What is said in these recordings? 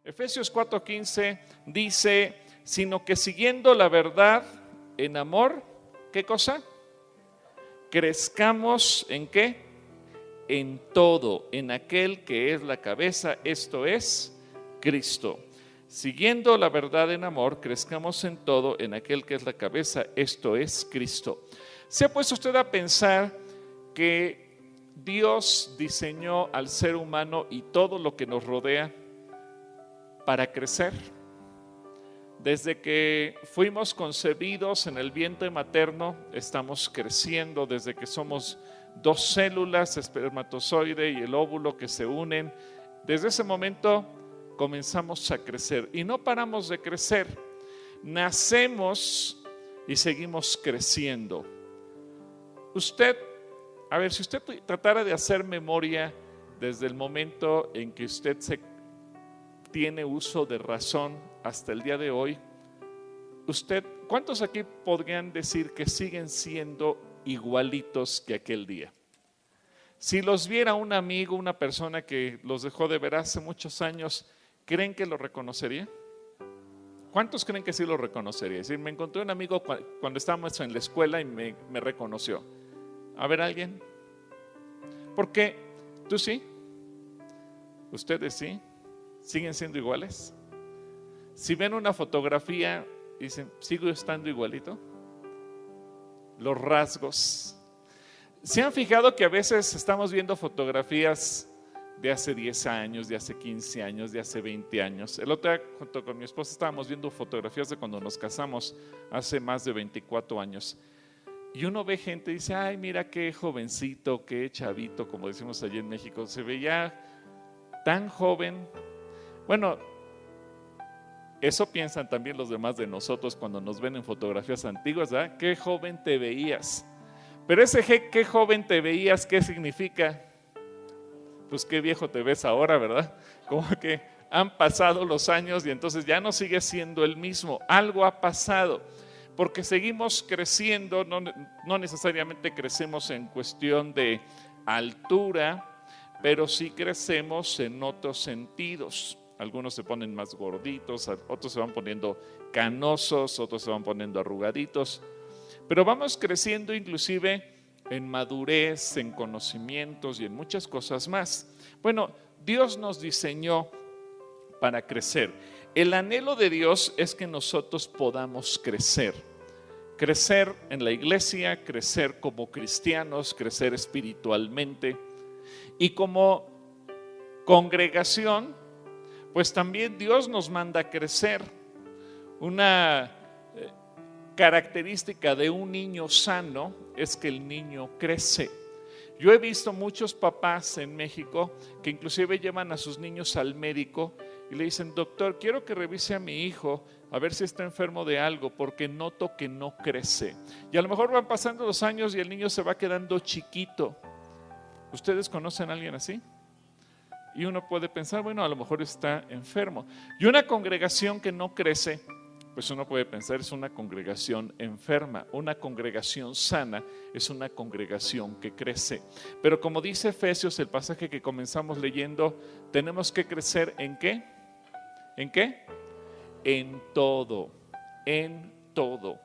Efesios 4:15 dice, sino que siguiendo la verdad en amor, ¿qué cosa? Crezcamos ¿en qué? En todo, en aquel que es la cabeza, esto es Cristo. Siguiendo la verdad en amor, crezcamos en todo, en aquel que es la cabeza, esto es Cristo. ¿Se ha puesto usted a pensar que Dios diseñó al ser humano y todo lo que nos rodea para crecer? Desde que fuimos concebidos en el vientre materno, estamos creciendo. Desde que somos dos células, espermatozoide y el óvulo que se unen, desde ese momento comenzamos a crecer y no paramos de crecer. Nacemos y seguimos creciendo. Usted, a ver, si usted tratara de hacer memoria desde el momento en que usted tiene uso de razón hasta el día de hoy, ¿cuántos aquí podrían decir que siguen siendo igualitos que aquel día? Si los viera un amigo, una persona que los dejó de ver hace muchos años, ¿creen que lo reconocería? ¿Cuántos creen que sí lo reconocería? Es decir, me encontré un amigo cuando estábamos en la escuela y me reconoció. A ver, ¿alguien? ¿Por qué? ¿Tú sí? ¿Ustedes sí? ¿Siguen siendo iguales? Si ven una fotografía, dicen, ¿sigo estando igualito? Los rasgos. ¿Se han fijado que a veces estamos viendo fotografías de hace 10 años, de hace 15 años, de hace 20 años? El otro día, junto con mi esposa, estábamos viendo fotografías de cuando nos casamos hace más de 24 años. Y uno ve gente y dice, ay, mira qué jovencito, qué chavito, como decimos allí en México, se veía tan joven. Bueno, eso piensan también los demás de nosotros cuando nos ven en fotografías antiguas, ¿verdad? Qué joven te veías. Pero ese qué joven te veías, ¿qué significa? Pues qué viejo te ves ahora, ¿verdad? Como que han pasado los años y entonces ya no sigue siendo el mismo. Algo ha pasado, porque seguimos creciendo, no necesariamente crecemos en cuestión de altura, pero sí crecemos en otros sentidos. Algunos se ponen más gorditos, otros se van poniendo canosos, otros se van poniendo arrugaditos. Pero vamos creciendo inclusive en madurez, en conocimientos y en muchas cosas más. Bueno, Dios nos diseñó para crecer. El anhelo de Dios es que nosotros podamos crecer. Crecer en la iglesia, crecer como cristianos, crecer espiritualmente. Y como congregación, pues también Dios nos manda a crecer. Una característica de un niño sano es que el niño crece. Yo he visto muchos papás en México que inclusive llevan a sus niños al médico y le dicen, doctor, quiero que revise a mi hijo a ver si está enfermo de algo porque noto que no crece. Y a lo mejor van pasando los años y el niño se va quedando chiquito. ¿Ustedes conocen a alguien así? Y uno puede pensar, bueno, a lo mejor está enfermo. Y una congregación que no crece, pues uno puede pensar es una congregación enferma. Una congregación sana es una congregación que crece. Pero como dice Efesios, el pasaje que comenzamos leyendo, tenemos que crecer ¿en qué? ¿En qué? En todo, en todo.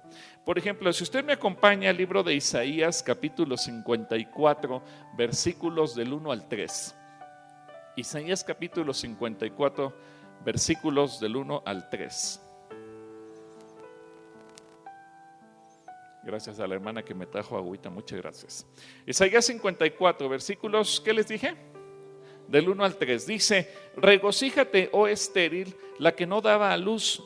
Por ejemplo, si usted me acompaña al libro de Isaías, capítulo 54, versículos del 1 al 3. Isaías capítulo 54, versículos del 1 al 3. Gracias a la hermana que me trajo agüita, muchas gracias. Isaías 54, versículos, ¿qué les dije? Del 1 al 3. Dice, regocíjate, oh estéril, la que no daba a luz.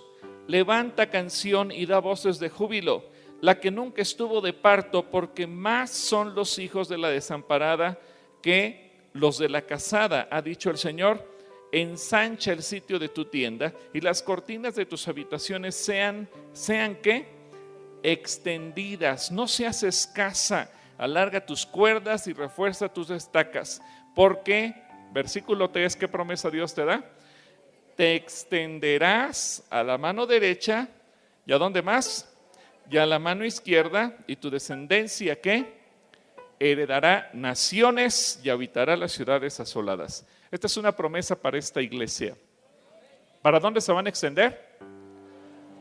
Levanta canción y da voces de júbilo, la que nunca estuvo de parto, porque más son los hijos de la desamparada que los de la casada, ha dicho el Señor. Ensancha el sitio de tu tienda y las cortinas de tus habitaciones sean ¿qué? Extendidas, no seas escasa, alarga tus cuerdas y refuerza tus estacas, porque, versículo 3, ¿qué promesa Dios te da? Te extenderás a la mano derecha, ¿y a dónde más? Y a la mano izquierda, y tu descendencia, ¿qué? Heredará naciones y habitará las ciudades asoladas. Esta es una promesa para esta iglesia, ¿Para dónde se van a extender?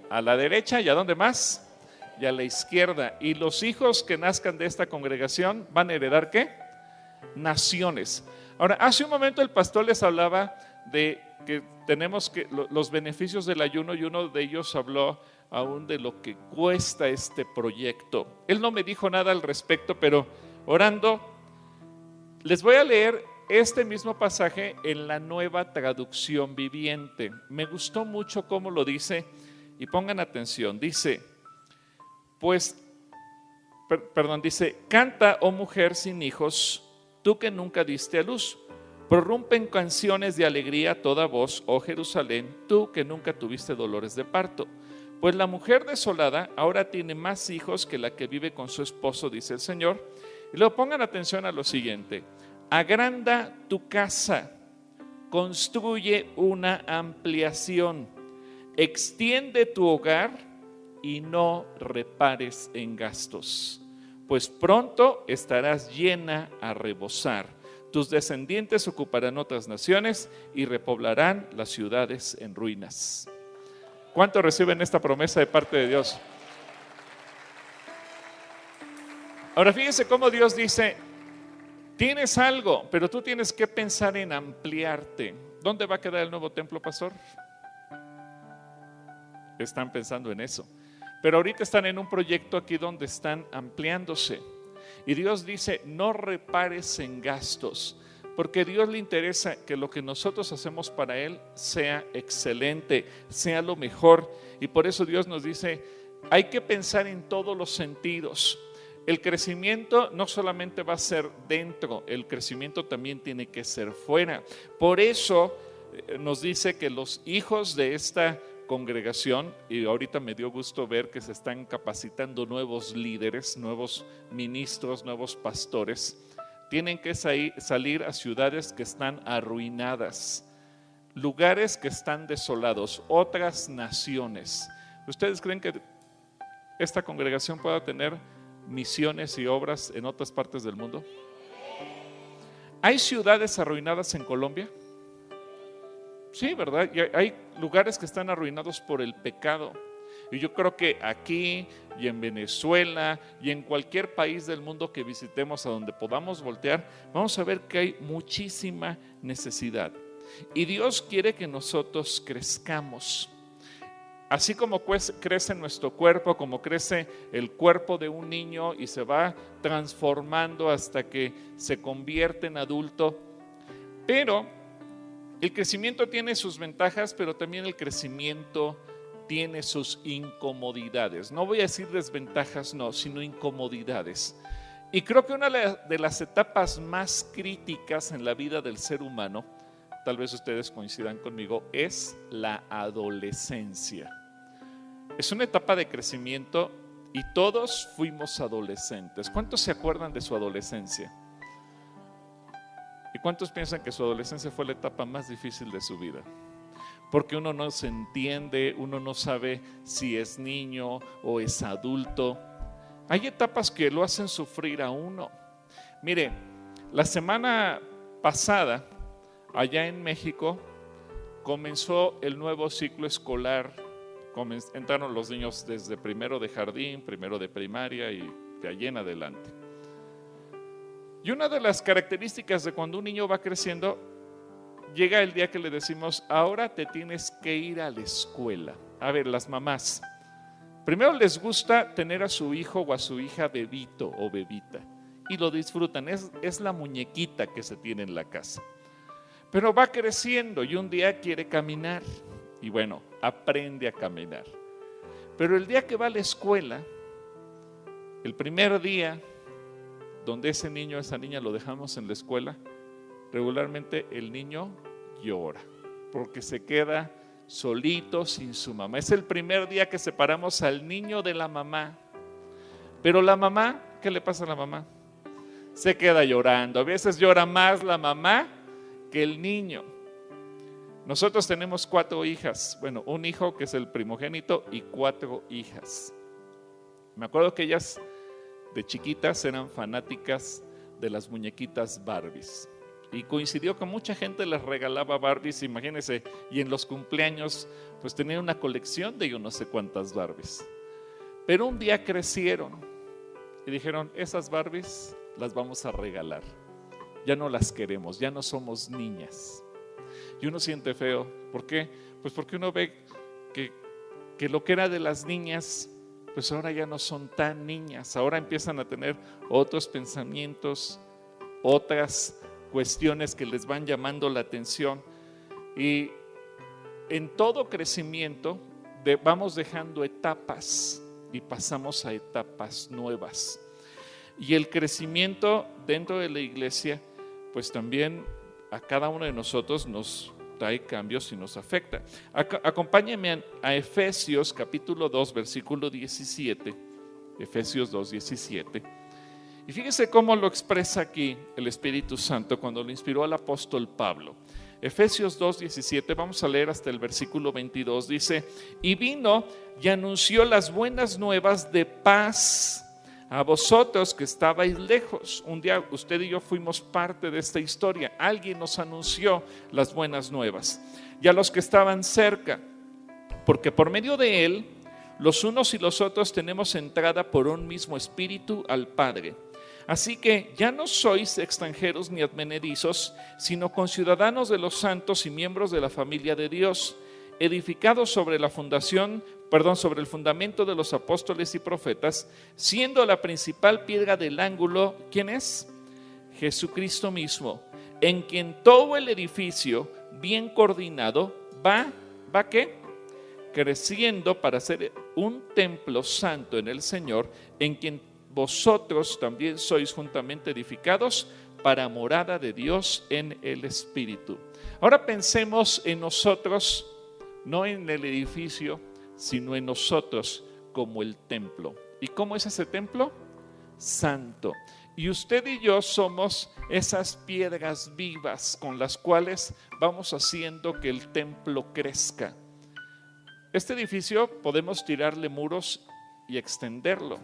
A la derecha. ¿Y a dónde más? Y a la izquierda. Y los hijos que nazcan de esta congregación van a heredar ¿qué? Naciones. Ahora, hace un momento el pastor les hablaba de que tenemos que los beneficios del ayuno, y uno de ellos habló aún de lo que cuesta este proyecto. Él no me dijo nada al respecto, pero orando, les voy a leer este mismo pasaje en la Nueva Traducción Viviente. Me gustó mucho cómo lo dice, y pongan atención. Dice, dice, canta, oh mujer sin hijos, tú que nunca diste a luz. Prorrumpe en canciones de alegría a toda voz, oh Jerusalén, tú que nunca tuviste dolores de parto. Pues la mujer desolada ahora tiene más hijos que la que vive con su esposo, dice el Señor. Y luego pongan atención a lo siguiente. Agranda tu casa, construye una ampliación, extiende tu hogar y no repares en gastos, pues pronto estarás llena a rebosar. Tus descendientes ocuparán otras naciones y repoblarán las ciudades en ruinas. ¿Cuántos reciben esta promesa de parte de Dios? Ahora fíjense cómo Dios dice, tienes algo, pero tú tienes que pensar en ampliarte. ¿Dónde va a quedar el nuevo templo, pastor? Están pensando en eso. Pero ahorita están en un proyecto aquí donde están ampliándose. Y Dios dice, no repares en gastos, porque a Dios le interesa que lo que nosotros hacemos para Él sea excelente, sea lo mejor. Y por eso Dios nos dice, hay que pensar en todos los sentidos. El crecimiento no solamente va a ser dentro, el crecimiento también tiene que ser fuera. Por eso nos dice que los hijos de esta congregación, y ahorita me dio gusto ver que se están capacitando nuevos líderes, nuevos ministros, nuevos pastores, tienen que salir a ciudades que están arruinadas, lugares que están desolados, otras naciones. ¿Ustedes creen que esta congregación pueda tener misiones y obras en otras partes del mundo? ¿Hay ciudades arruinadas en Colombia? Sí, ¿verdad? Y hay lugares que están arruinados por el pecado. Y yo creo que aquí y en Venezuela y en cualquier país del mundo que visitemos, a donde podamos voltear, vamos a ver que hay muchísima necesidad. Y Dios quiere que nosotros crezcamos. Así como crece nuestro cuerpo, como crece el cuerpo de un niño y se va transformando hasta que se convierte en adulto. Pero el crecimiento tiene sus ventajas, pero también el crecimiento tiene sus incomodidades. No voy a decir desventajas, no, sino incomodidades. Y creo que una de las etapas más críticas en la vida del ser humano, tal vez ustedes coincidan conmigo, es la adolescencia. Es una etapa de crecimiento y todos fuimos adolescentes. ¿Cuántos se acuerdan de su adolescencia? ¿Y cuántos piensan que su adolescencia fue la etapa más difícil de su vida? Porque uno no se entiende, uno no sabe si es niño o es adulto. Hay etapas que lo hacen sufrir a uno. Mire, la semana pasada, allá en México, comenzó el nuevo ciclo escolar. Entraron los niños desde primero de jardín, primero de primaria y de allí en adelante. Y una de las características de cuando un niño va creciendo, llega el día que le decimos, ahora te tienes que ir a la escuela. A ver, las mamás, primero les gusta tener a su hijo o a su hija bebito o bebita y lo disfrutan, es la muñequita que se tiene en la casa. Pero va creciendo y un día quiere caminar y bueno, aprende a caminar. Pero el día que va a la escuela, el primer día donde ese niño o esa niña lo dejamos en la escuela, regularmente el niño llora porque se queda solito sin su mamá. Es el primer día que separamos al niño de la mamá. Pero la mamá, ¿qué le pasa a la mamá? Se queda llorando. A veces llora más la mamá que el niño. Nosotros tenemos 4 hijas. Bueno, un hijo que es el primogénito y 4 hijas. Me acuerdo que ellas de chiquitas eran fanáticas de las muñequitas Barbies. y coincidió que mucha gente les regalaba Barbies, imagínense, y en los cumpleaños pues tenían una colección de yo no sé cuántas Barbies. Pero un día crecieron y dijeron, esas Barbies las vamos a regalar, ya no las queremos, ya no somos niñas. Y uno siente feo, ¿por qué? Pues porque uno ve que lo que era de las niñas, pues ahora ya no son tan niñas, ahora empiezan a tener otros pensamientos, otras cuestiones que les van llamando la atención. Y en todo crecimiento vamos dejando etapas y pasamos a etapas nuevas. Y el crecimiento dentro de la iglesia, pues también a cada uno de nosotros nos trae cambios y nos afecta. Acompáñenme a Efesios capítulo 2, versículo 17. Efesios 2, 17. Y fíjese cómo lo expresa aquí el Espíritu Santo cuando lo inspiró al apóstol Pablo. Efesios 2, 17, vamos a leer hasta el versículo 22, dice: y vino y anunció las buenas nuevas de paz a vosotros que estabais lejos. Un día usted y yo fuimos parte de esta historia. Alguien nos anunció las buenas nuevas. Y a los que estaban cerca, porque por medio de él, los unos y los otros tenemos entrada por un mismo espíritu al Padre. Así que ya no sois extranjeros ni advenedizos, sino conciudadanos de los santos y miembros de la familia de Dios, edificados sobre sobre el fundamento de los apóstoles y profetas, siendo la principal piedra del ángulo, ¿quién es? Jesucristo mismo, en quien todo el edificio bien coordinado va ¿qué? Creciendo para ser un templo santo en el Señor, en quien vosotros también sois juntamente edificados para morada de Dios en el Espíritu. Ahora pensemos en nosotros, no en el edificio, sino en nosotros como el templo. ¿Y cómo es ese templo? Santo. Y usted y yo somos esas piedras vivas con las cuales vamos haciendo que el templo crezca. Este edificio podemos tirarle muros y extenderlo.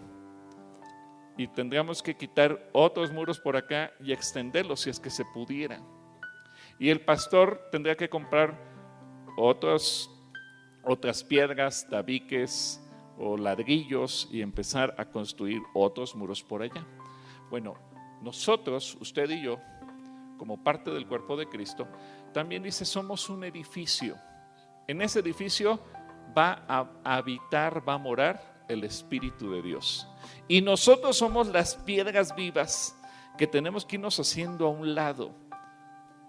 Y tendríamos que quitar otros muros por acá y extenderlos si es que se pudiera. Y el pastor tendría que comprar otras piedras, tabiques o ladrillos y empezar a construir otros muros por allá. Bueno, nosotros, usted y yo, como parte del cuerpo de Cristo, también dice, somos un edificio. En ese edificio va a habitar, va a morar el Espíritu de Dios. Y nosotros somos las piedras vivas que tenemos que irnos haciendo a un lado.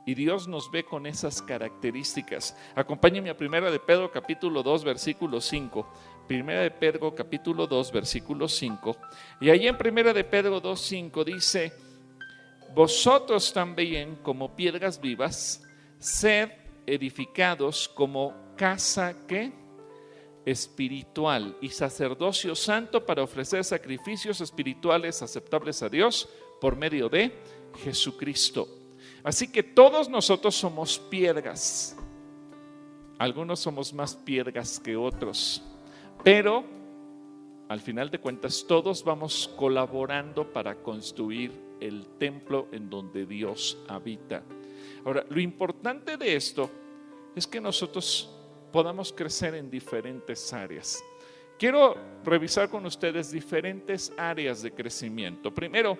Y Dios nos ve con esas características. Acompáñenme a 1 de Pedro capítulo 2 versículo 5. 1 de Pedro capítulo 2 versículo 5. Y ahí en 1 de Pedro 2, 5 dice: vosotros también como piedras vivas, sed edificados como casa ¿qué? Espiritual y sacerdocio santo para ofrecer sacrificios espirituales aceptables a Dios por medio de Jesucristo. Así que todos nosotros somos piedras. Algunos somos más piedras que otros, pero al final de cuentas todos vamos colaborando para construir el templo en donde Dios habita. Ahora, lo importante de esto es que nosotros podamos crecer en diferentes áreas. Quiero revisar con ustedes diferentes áreas de crecimiento. Primero,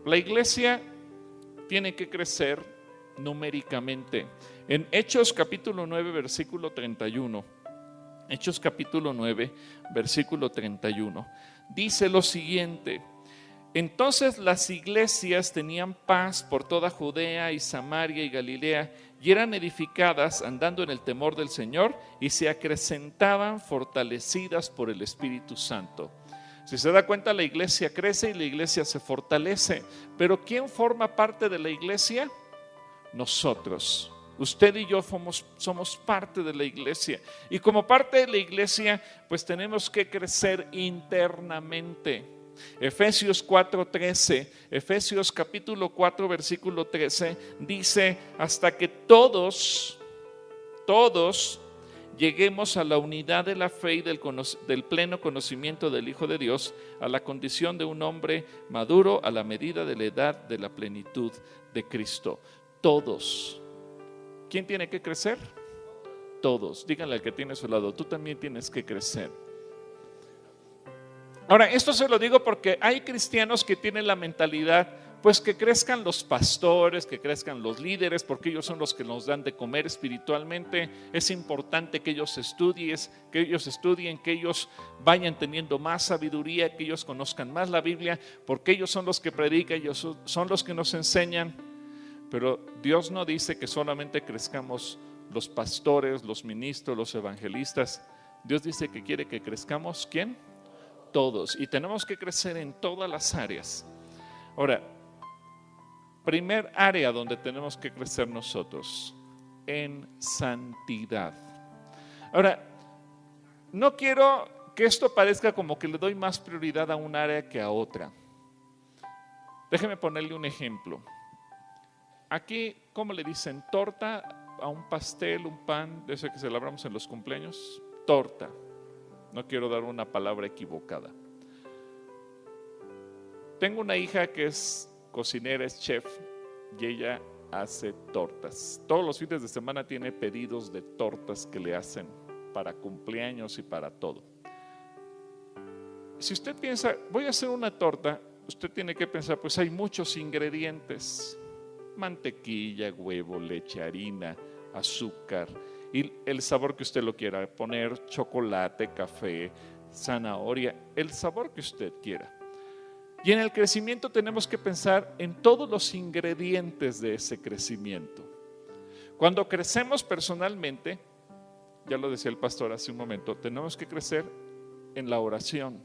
la iglesia tiene que crecer numéricamente. En Hechos capítulo 9 versículo 31, Hechos capítulo 9 versículo 31, dice lo siguiente: entonces las iglesias tenían paz por toda Judea y Samaria y Galilea, y eran edificadas andando en el temor del Señor, y se acrecentaban fortalecidas por el Espíritu Santo. Si se da cuenta, la iglesia crece y la iglesia se fortalece. Pero ¿quién forma parte de la iglesia? Nosotros. Usted y yo somos parte de la iglesia. Y como parte de la iglesia, pues tenemos que crecer internamente. Efesios 4:13, Efesios capítulo 4 versículo 13 dice: hasta que todos lleguemos a la unidad de la fe y del pleno conocimiento del Hijo de Dios, a la condición de un hombre maduro, a la medida de la edad de la plenitud de Cristo. Todos. ¿Quién tiene que crecer? Todos. Díganle al que tiene a su lado, tú también tienes que crecer. Ahora, esto se lo digo porque hay cristianos que tienen la mentalidad, pues que crezcan los pastores, que crezcan los líderes, porque ellos son los que nos dan de comer espiritualmente. Es importante que ellos estudien, que ellos vayan teniendo más sabiduría, que ellos conozcan más la Biblia, porque ellos son los que predican, ellos son los que nos enseñan. Pero Dios no dice que solamente crezcamos los pastores, los ministros, los evangelistas. Dios dice que quiere que crezcamos, ¿quién? Todos, y tenemos que crecer en todas las áreas. Ahora, primer área donde tenemos que crecer nosotros, en santidad. Ahora, no quiero que esto parezca como que le doy más prioridad a un área que a otra. Déjeme ponerle un ejemplo. Aquí, ¿cómo le dicen? Torta a un pastel, un pan, de ese que celebramos en los cumpleaños. Torta. No quiero dar una palabra equivocada. Tengo una hija que es cocinera, es chef, y ella hace tortas. Todos los fines de semana tiene pedidos de tortas que le hacen para cumpleaños y para todo. Si usted piensa, voy a hacer una torta, usted tiene que pensar, pues hay muchos ingredientes: mantequilla, huevo, leche, harina, azúcar y el sabor que usted lo quiera poner, chocolate, café, zanahoria, el sabor que usted quiera. Y en el crecimiento tenemos que pensar en todos los ingredientes de ese crecimiento. Cuando crecemos personalmente, ya lo decía el pastor hace un momento, tenemos que crecer en la oración,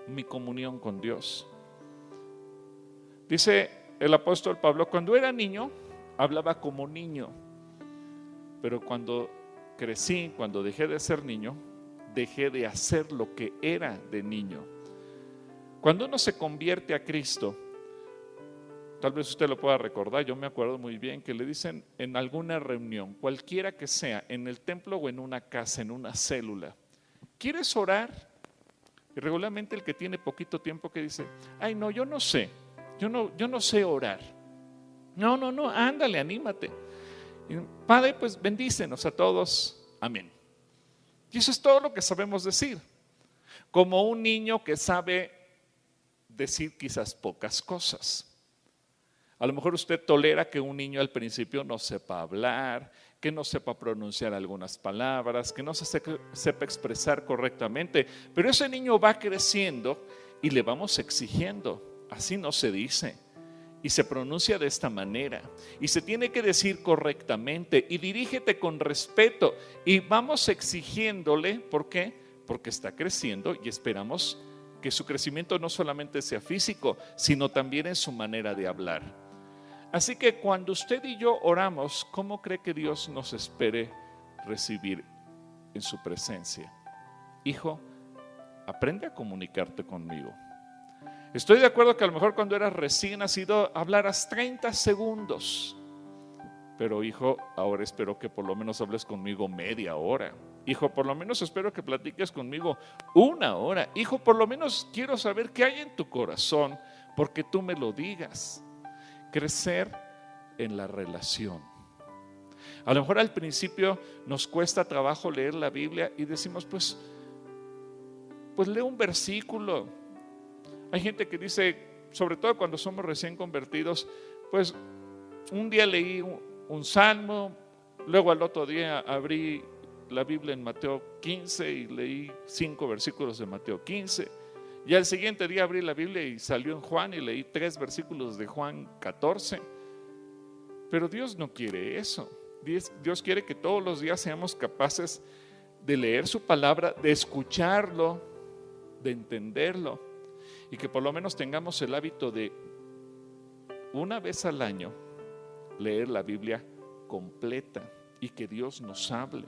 mi comunión con Dios. Dice el apóstol Pablo, cuando era niño, hablaba como niño, pero cuando crecí, cuando dejé de ser niño, dejé de hacer lo que era de niño. Cuando uno se convierte a Cristo, tal vez usted lo pueda recordar, yo me acuerdo muy bien que le dicen en alguna reunión, cualquiera que sea, en el templo o en una casa, en una célula, ¿quieres orar? Y regularmente el que tiene poquito tiempo que dice, ay no, yo no sé orar. No, ándale, anímate. Y, Padre, pues bendícenos a todos, amén. Y eso es todo lo que sabemos decir. Como un niño que sabe decir quizás pocas cosas. A lo mejor usted tolera que un niño al principio no sepa hablar, que no sepa pronunciar algunas palabras, que no sepa expresar correctamente, pero ese niño va creciendo y le vamos exigiendo, así no se dice. Y se pronuncia de esta manera y se tiene que decir correctamente y dirígete con respeto y vamos exigiéndole. ¿Por qué? Porque está creciendo y esperamos que su crecimiento no solamente sea físico, sino también en su manera de hablar. Así que cuando usted y yo oramos, ¿cómo cree que Dios nos espere recibir en su presencia? Hijo, aprende a comunicarte conmigo. Estoy de acuerdo que a lo mejor cuando eras recién nacido hablaras 30 segundos. Pero hijo, ahora espero que por lo menos hables conmigo media hora. Hijo, por lo menos espero que platiques conmigo 1 hora. Hijo, por lo menos quiero saber qué hay en tu corazón, porque tú me lo digas. Crecer en la relación. A lo mejor al principio nos cuesta trabajo leer la Biblia y decimos, pues lee un versículo. Hay gente que dice, sobre todo cuando somos recién convertidos, pues un día leí un salmo, luego al otro día abrí la Biblia en Mateo 15 y leí 5 versículos de Mateo 15, y al siguiente día abrí la Biblia y salió en Juan y leí 3 versículos de Juan 14. Pero Dios no quiere eso. Dios quiere que todos los días seamos capaces de leer su palabra, de escucharlo, de entenderlo. Y que por lo menos tengamos el hábito de 1 vez al año leer la Biblia completa y que Dios nos hable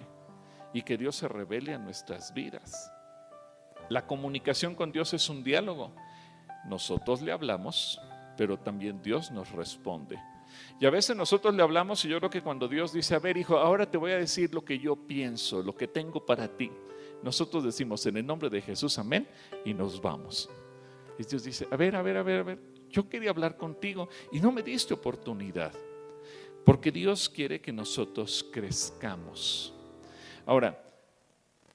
y que Dios se revele a nuestras vidas. La comunicación con Dios es un diálogo. Nosotros le hablamos, pero también Dios nos responde. Y a veces nosotros le hablamos y yo creo que cuando Dios dice, a ver hijo, ahora te voy a decir lo que yo pienso, lo que tengo para ti. Nosotros decimos en el nombre de Jesús, amén, y nos vamos. Y Dios dice, a ver, yo quería hablar contigo y no me diste oportunidad. porque Dios quiere que nosotros crezcamos. Ahora,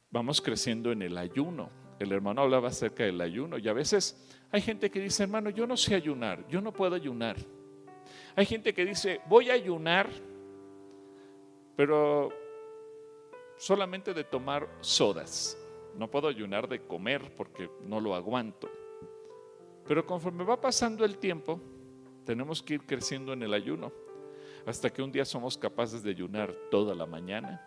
vamos creciendo en el ayuno. El hermano hablaba acerca del ayuno y a veces hay gente que dice, hermano, yo no sé ayunar, yo no puedo ayunar. Hay gente que dice, voy a ayunar, pero solamente de tomar sodas. No puedo ayunar de comer porque no lo aguanto. Pero conforme va pasando el tiempo, tenemos que ir creciendo en el ayuno, hasta que un día somos capaces de ayunar toda la mañana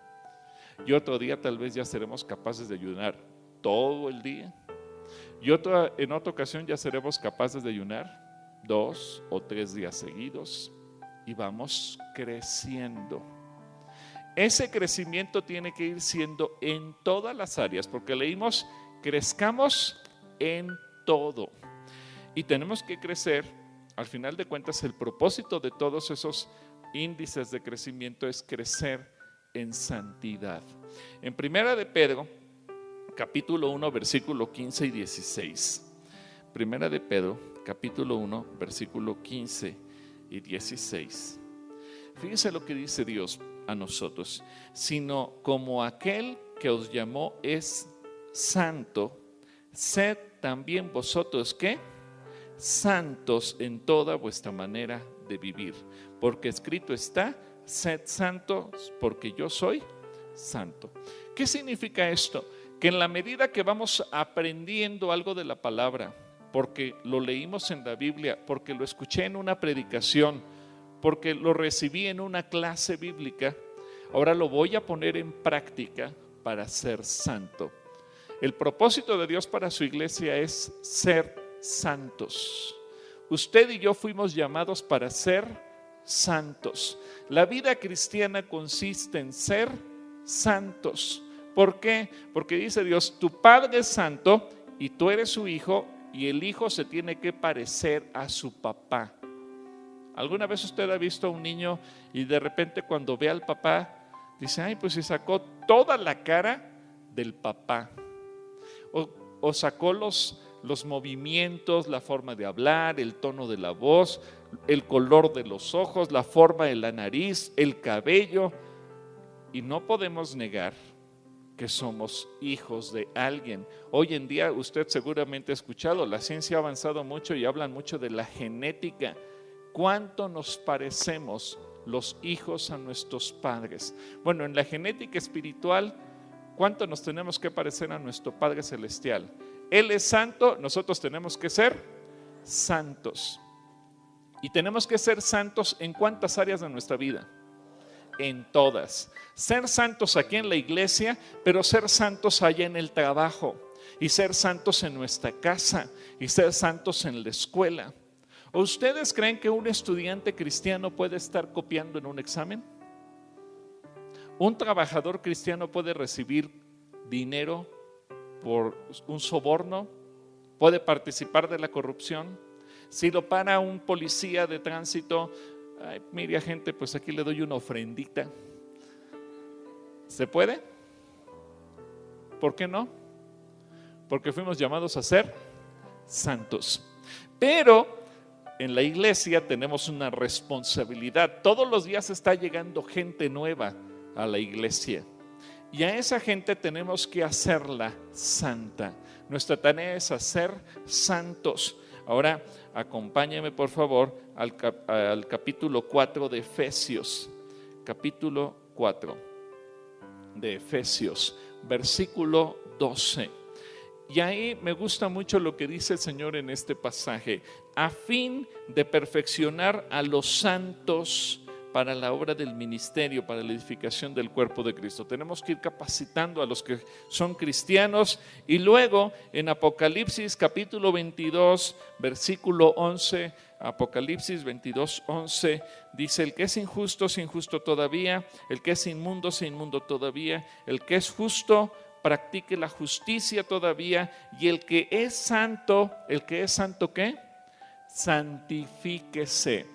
y otro día tal vez ya seremos capaces de ayunar todo el día y en otra ocasión ya seremos capaces de ayunar 2 o 3 días seguidos y vamos creciendo. Ese crecimiento tiene que ir siendo en todas las áreas, porque leímos, crezcamos en todo. Y tenemos que crecer, al final de cuentas, el propósito de todos esos índices de crecimiento es crecer en santidad. En Primera de Pedro, capítulo 1, versículo 15 y 16. Primera de Pedro, capítulo 1, versículo 15 y 16. Fíjense lo que dice Dios a nosotros, sino como aquel que os llamó es santo, sed también vosotros, ¿qué? Santos en toda vuestra manera de vivir, porque escrito está, sed santos porque yo soy santo. ¿Qué significa esto? Que en la medida que vamos aprendiendo algo de la palabra, porque lo leímos en la Biblia, porque lo escuché en una predicación, porque lo recibí en una clase bíblica, ahora lo voy a poner en práctica para ser santo. El propósito de Dios para su iglesia es ser santos. Usted y yo fuimos llamados para ser santos. La vida cristiana consiste en ser santos. ¿Por qué? Porque dice Dios, tu Padre es santo y tú eres su hijo, y el hijo se tiene que parecer a su papá. ¿Alguna vez usted ha visto a un niño y de repente cuando ve al papá dice, ay, pues se sacó toda la cara del papá? O sacó los movimientos, la forma de hablar, el tono de la voz, el color de los ojos, la forma de la nariz, el cabello. Y no podemos negar que somos hijos de alguien. Hoy en día usted seguramente ha escuchado, la ciencia ha avanzado mucho y hablan mucho de la genética. ¿Cuánto nos parecemos los hijos a nuestros padres? Bueno, en la genética espiritual, ¿cuánto nos tenemos que parecer a nuestro Padre Celestial? Él es santo, nosotros tenemos que ser santos. Y tenemos que ser santos ¿en cuántas áreas de nuestra vida? En todas. Ser santos aquí en la iglesia, pero ser santos allá en el trabajo, y ser santos en nuestra casa, y ser santos en la escuela. ¿O ustedes creen que un estudiante cristiano puede estar copiando en un examen? ¿Un trabajador cristiano puede recibir dinero por un soborno? ¿Puede participar de la corrupción? Si lo para un policía de tránsito, ay, mire gente, pues aquí le doy una ofrendita. ¿Se puede? ¿Por qué no? Porque fuimos llamados a ser santos. Pero en la iglesia tenemos una responsabilidad. Todos los días está llegando gente nueva a la iglesia y a esa gente tenemos que hacerla santa. Nuestra tarea es hacer santos. Ahora acompáñame por favor al capítulo 4 de Efesios. Capítulo 4 de Efesios, versículo 12. Y ahí me gusta mucho lo que dice el Señor en este pasaje, a fin de perfeccionar a los santos para la obra del ministerio, para la edificación del cuerpo de Cristo. Tenemos que ir capacitando a los que son cristianos. Y luego en Apocalipsis capítulo 22, versículo 11, Apocalipsis 22, 11, dice, el que es injusto todavía, el que es inmundo todavía, el que es justo, practique la justicia todavía, y el que es santo, ¿qué? Santifíquese.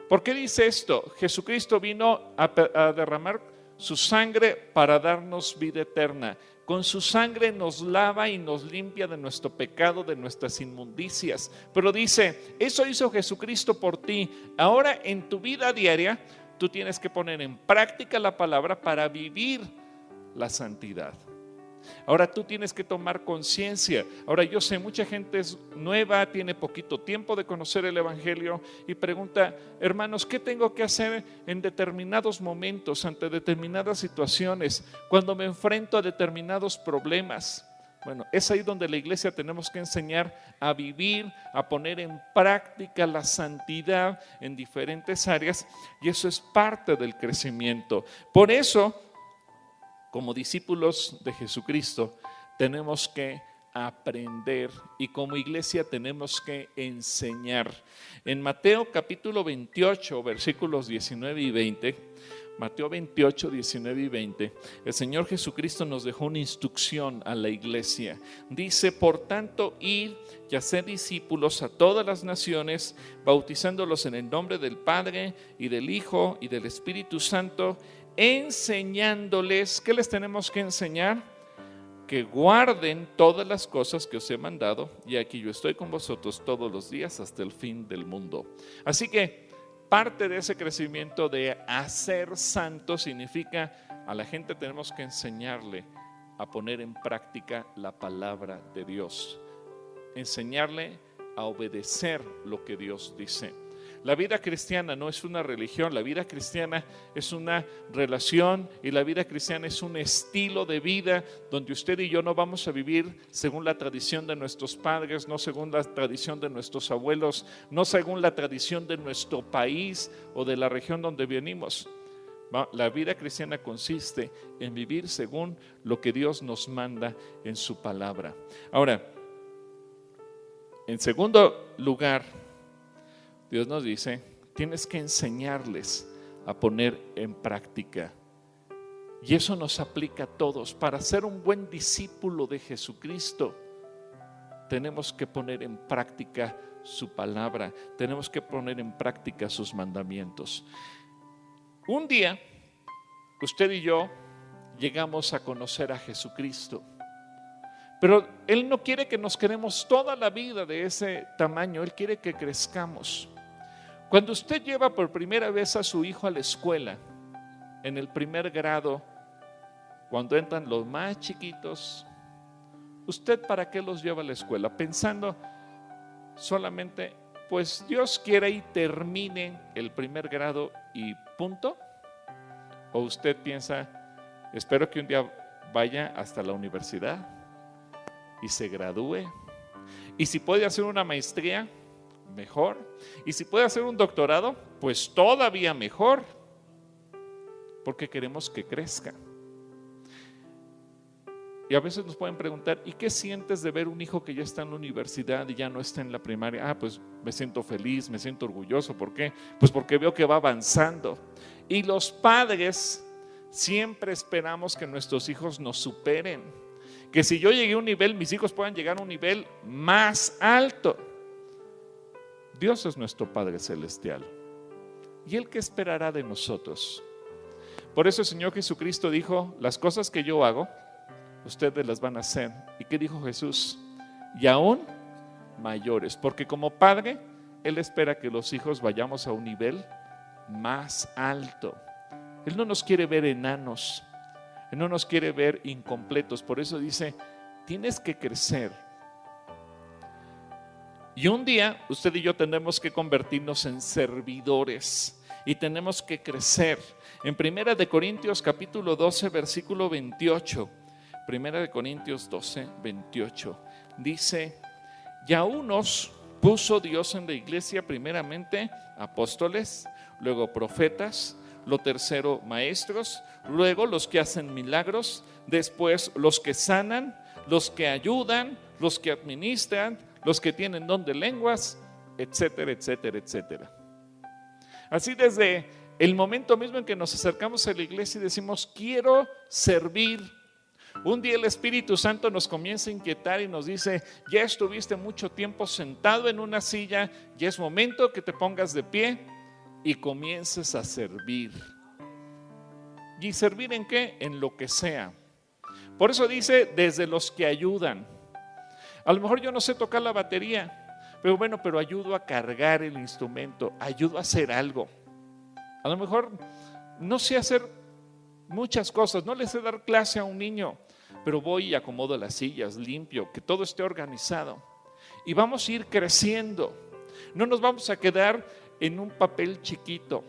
¿Por qué dice esto? Jesucristo vino a derramar su sangre para darnos vida eterna. Con su sangre nos lava y nos limpia de nuestro pecado, de nuestras inmundicias. Pero dice, eso hizo Jesucristo por ti. Ahora en tu vida diaria, Tú tienes que poner en práctica la palabra para vivir la santidad. Ahora tú tienes que tomar conciencia. Ahora yo sé, mucha gente es nueva, tiene poquito tiempo de conocer el Evangelio y pregunta, hermanos, ¿qué tengo que hacer en determinados momentos, ante determinadas situaciones, cuando me enfrento a determinados problemas? Bueno, es ahí donde la iglesia tenemos que enseñar a vivir, a poner en práctica la santidad en diferentes áreas, y eso es parte del crecimiento. Por eso, como discípulos de Jesucristo, tenemos que aprender y como iglesia tenemos que enseñar. En Mateo capítulo 28, versículos 19 y 20, Mateo 28, 19 y 20, el Señor Jesucristo nos dejó una instrucción a la iglesia. Dice, por tanto, id y haced discípulos a todas las naciones, bautizándolos en el nombre del Padre y del Hijo y del Espíritu Santo, enseñándoles. ¿Qué les tenemos que enseñar? Que guarden todas las cosas que os he mandado, y aquí yo estoy con vosotros todos los días hasta el fin del mundo. Así que parte de ese crecimiento de hacer santo significa a la gente tenemos que enseñarle a poner en práctica la palabra de Dios, enseñarle a obedecer lo que Dios dice. La vida cristiana no es una religión, la vida cristiana es una relación y la vida cristiana es un estilo de vida donde usted y yo no vamos a vivir según la tradición de nuestros padres, no según la tradición de nuestros abuelos, no según la tradición de nuestro país o de la región donde venimos. La vida cristiana consiste en vivir según lo que Dios nos manda en su palabra. Ahora, en segundo lugar, Dios nos dice, tienes que enseñarles a poner en práctica. Y eso nos aplica a todos. Para ser un buen discípulo de Jesucristo, tenemos que poner en práctica su palabra, tenemos que poner en práctica sus mandamientos. Un día, usted y yo llegamos a conocer a Jesucristo, pero Él no quiere que nos quedemos toda la vida de ese tamaño, Él quiere que crezcamos. Cuando usted lleva por primera vez a su hijo a la escuela, en el primer grado, cuando entran los más chiquitos, ¿usted para qué los lleva a la escuela? Pensando solamente, pues Dios quiere y termine el primer grado y punto. ¿O usted piensa, espero que un día vaya hasta la universidad y se gradúe? Y si puede hacer una maestría, mejor. Y si puede hacer un doctorado, pues todavía mejor, porque queremos que crezca. Y a veces nos pueden preguntar, ¿y qué sientes de ver un hijo que ya está en la universidad y ya no está en la primaria? Pues me siento feliz, me siento orgulloso. ¿Por qué? Pues porque veo que va avanzando. Y los padres siempre esperamos que nuestros hijos nos superen, que si yo llegué a un nivel, mis hijos puedan llegar a un nivel más alto. Dios es nuestro Padre Celestial. ¿Y Él qué esperará de nosotros? Por eso el Señor Jesucristo dijo, las cosas que yo hago, ustedes las van a hacer. ¿Y qué dijo Jesús? Y aún mayores, porque como Padre, Él espera que los hijos vayamos a un nivel más alto. Él no nos quiere ver enanos, Él no nos quiere ver incompletos. Por eso dice, tienes que crecer. Y un día usted y yo tenemos que convertirnos en servidores y tenemos que crecer. En 1 de Corintios capítulo 12 versículo 28, 1 de Corintios 12, 28, dice, y a unos puso Dios en la iglesia primeramente apóstoles, luego profetas, lo tercero maestros, luego los que hacen milagros, después los que sanan, los que ayudan, los que administran, los que tienen don de lenguas, etcétera, etcétera, etcétera. Así desde el momento mismo en que nos acercamos a la iglesia y decimos, quiero servir, un día el Espíritu Santo nos comienza a inquietar y nos dice, ya estuviste mucho tiempo sentado en una silla, ya es momento que te pongas de pie y comiences a servir. ¿Y servir en qué? En lo que sea. Por eso dice, desde los que ayudan. A lo mejor yo no sé tocar la batería, pero ayudo a cargar el instrumento, ayudo a hacer algo. A lo mejor no sé hacer muchas cosas, no le sé dar clase a un niño, pero voy y acomodo las sillas, limpio, que todo esté organizado. Y vamos a ir creciendo. No nos vamos a quedar en un papel chiquito.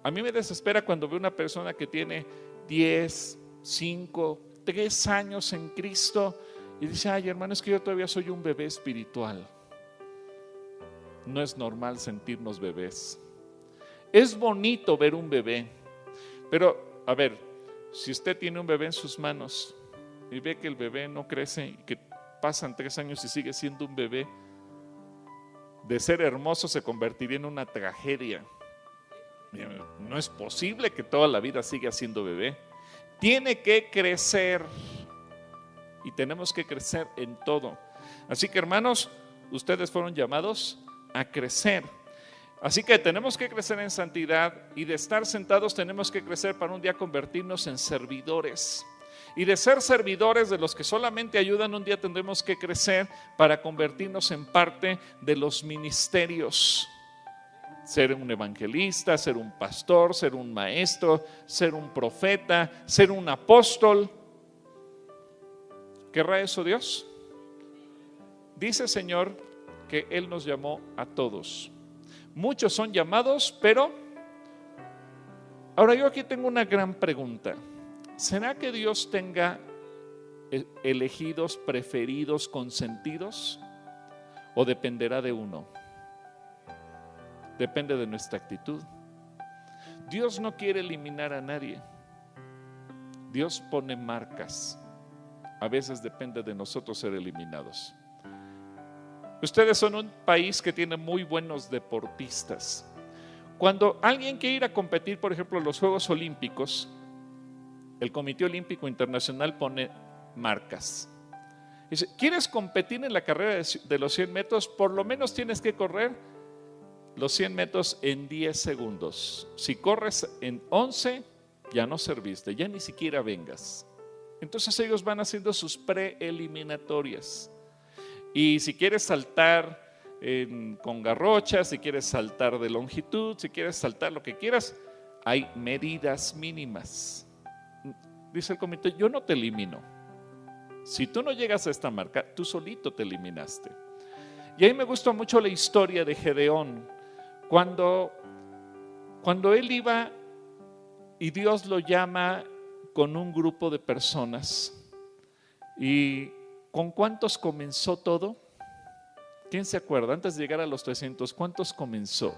A mí me desespera cuando veo una persona que tiene 10, 5, 3 años en Cristo y dice, ay hermano, es que yo todavía soy un bebé espiritual. No es normal sentirnos bebés. Es bonito ver un bebé, pero a ver, si usted tiene un bebé en sus manos y ve que el bebé no crece y que pasan 3 años y sigue siendo un bebé, de ser hermoso se convertiría en una tragedia. No es posible que toda la vida siga siendo bebé. Tiene que crecer y tenemos que crecer en todo. Así que hermanos, ustedes fueron llamados a crecer. Así que tenemos que crecer en santidad y de estar sentados tenemos que crecer para un día convertirnos en servidores. Y de ser servidores de los que solamente ayudan, un día tendremos que crecer para convertirnos en parte de los ministerios. Ser un evangelista, ser un pastor, ser un maestro, ser un profeta, ser un apóstol. ¿Querrá eso Dios? Dice el Señor que Él nos llamó a todos. Muchos son llamados, pero ahora yo aquí tengo una gran pregunta. ¿Será que Dios tenga elegidos, preferidos, consentidos? ¿O dependerá de uno? Depende de nuestra actitud. Dios no quiere eliminar a nadie. Dios pone marcas. A veces depende de nosotros ser eliminados. Ustedes son un país que tiene muy buenos deportistas. Cuando alguien quiere ir a competir, por ejemplo, en los Juegos Olímpicos, el Comité Olímpico Internacional pone marcas. Dice, ¿quieres competir en la carrera de los 100 metros? Por lo menos tienes que correr los 100 metros en 10 segundos. Si corres en 11, ya no serviste, ya ni siquiera vengas. Entonces ellos van haciendo sus preeliminatorias. Y si quieres saltar con garrochas, si quieres saltar de longitud, si quieres saltar lo que quieras, hay medidas mínimas. Dice el comité, yo no te elimino. Si tú no llegas a esta marca, tú solito te eliminaste. Y ahí me gustó mucho la historia de Gedeón. Cuando él iba y Dios lo llama con un grupo de personas. ¿Y con cuántos comenzó todo? ¿Quién se acuerda? Antes de llegar a los 300, ¿cuántos comenzó?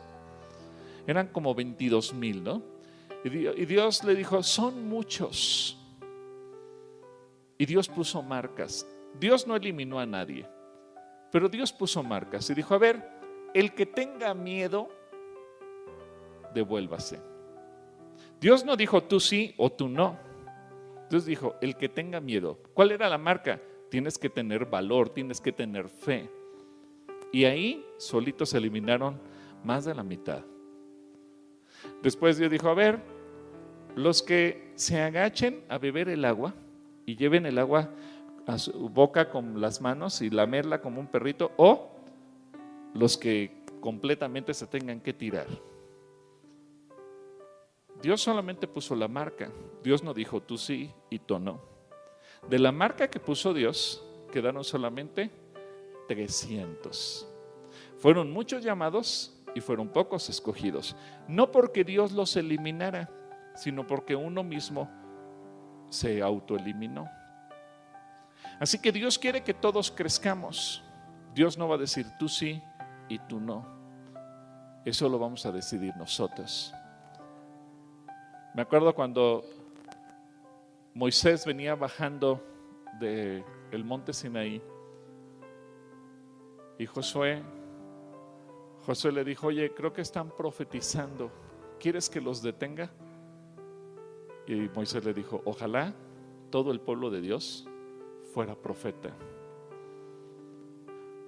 Eran como 22,000, ¿no? Y Dios le dijo, son muchos. Y Dios puso marcas. Dios no eliminó a nadie, pero Dios puso marcas y dijo, a ver, el que tenga miedo, devuélvase. Dios no dijo tú sí o tú no. Dios dijo, el que tenga miedo. ¿Cuál era la marca? Tienes que tener valor, tienes que tener fe. Y ahí solitos se eliminaron más de la mitad. Después Dios dijo, a ver, los que se agachen a beber el agua y lleven el agua a su boca con las manos y lamerla como un perrito, o los que completamente se tengan que tirar. Dios solamente puso la marca. Dios no dijo tú sí y tú no. De la marca que puso Dios quedaron solamente 300. Fueron muchos llamados y fueron pocos escogidos. No porque Dios los eliminara, sino porque uno mismo se autoeliminó. Así que Dios quiere que todos crezcamos. Dios no va a decir tú sí y tú no. Eso lo vamos a decidir nosotros. Me acuerdo cuando Moisés venía bajando del monte Sinaí y Josué le dijo, oye, creo que están profetizando, ¿quieres que los detenga? Y Moisés le dijo, ojalá todo el pueblo de Dios fuera profeta.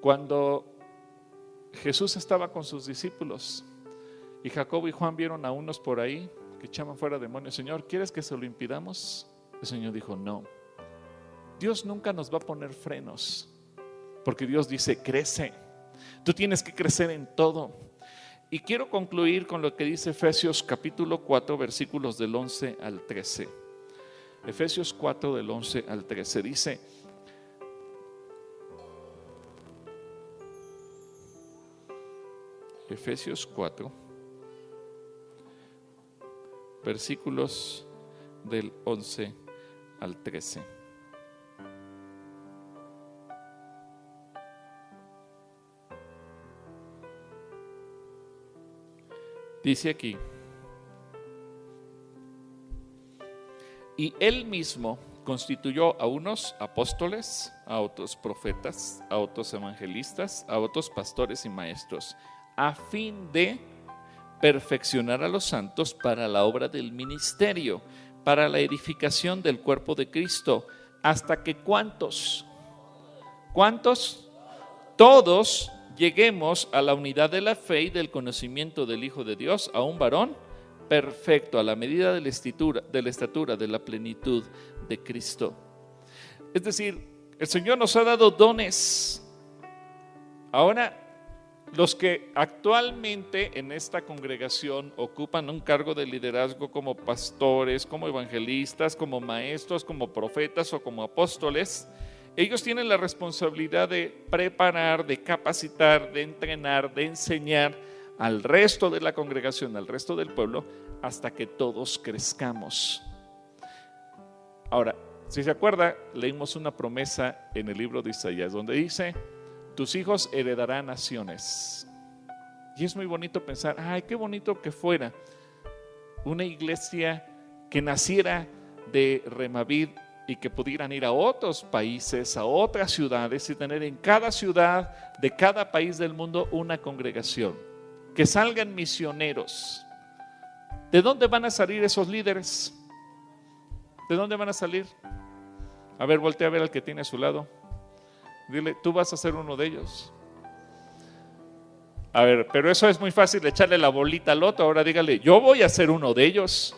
Cuando Jesús estaba con sus discípulos y Jacobo y Juan vieron a unos por ahí que echaban fuera demonios, Señor, ¿quieres que se lo impidamos? El Señor dijo, no. Dios nunca nos va a poner frenos, porque Dios dice, crece. Tú tienes que crecer en todo. Y quiero concluir con lo que dice Efesios capítulo 4, versículos del 11 al 13. Efesios 4 del 11 al 13 dice: Efesios 4, versículos del 11 al 13. Dice aquí: y él mismo constituyó a unos apóstoles, a otros profetas, a otros evangelistas, a otros pastores y maestros, a fin de perfeccionar a los santos para la obra del ministerio, para la edificación del cuerpo de Cristo, hasta que ¿cuántos? Todos lleguemos a la unidad de la fe y del conocimiento del Hijo de Dios, a un varón perfecto, a la medida de la estatura de la plenitud de Cristo. Es decir, el Señor nos ha dado dones. Ahora, los que actualmente en esta congregación ocupan un cargo de liderazgo como pastores, como evangelistas, como maestros, como profetas o como apóstoles, ellos tienen la responsabilidad de preparar, de capacitar, de entrenar, de enseñar al resto de la congregación, al resto del pueblo, hasta que todos crezcamos. Ahora, si se acuerda, leímos una promesa en el libro de Isaías donde dice: tus hijos heredarán naciones. Y es muy bonito pensar, ay, qué bonito que fuera una iglesia que naciera de Remavid y que pudieran ir a otros países, a otras ciudades, y tener en cada ciudad de cada país del mundo una congregación, que salgan misioneros. ¿De dónde van a salir esos líderes? ¿De dónde van a salir? A ver, voltea a ver al que tiene a su lado. Dile, tú vas a ser uno de ellos. A ver, pero eso es muy fácil, echarle la bolita al otro. Ahora dígale, yo voy a ser uno de ellos.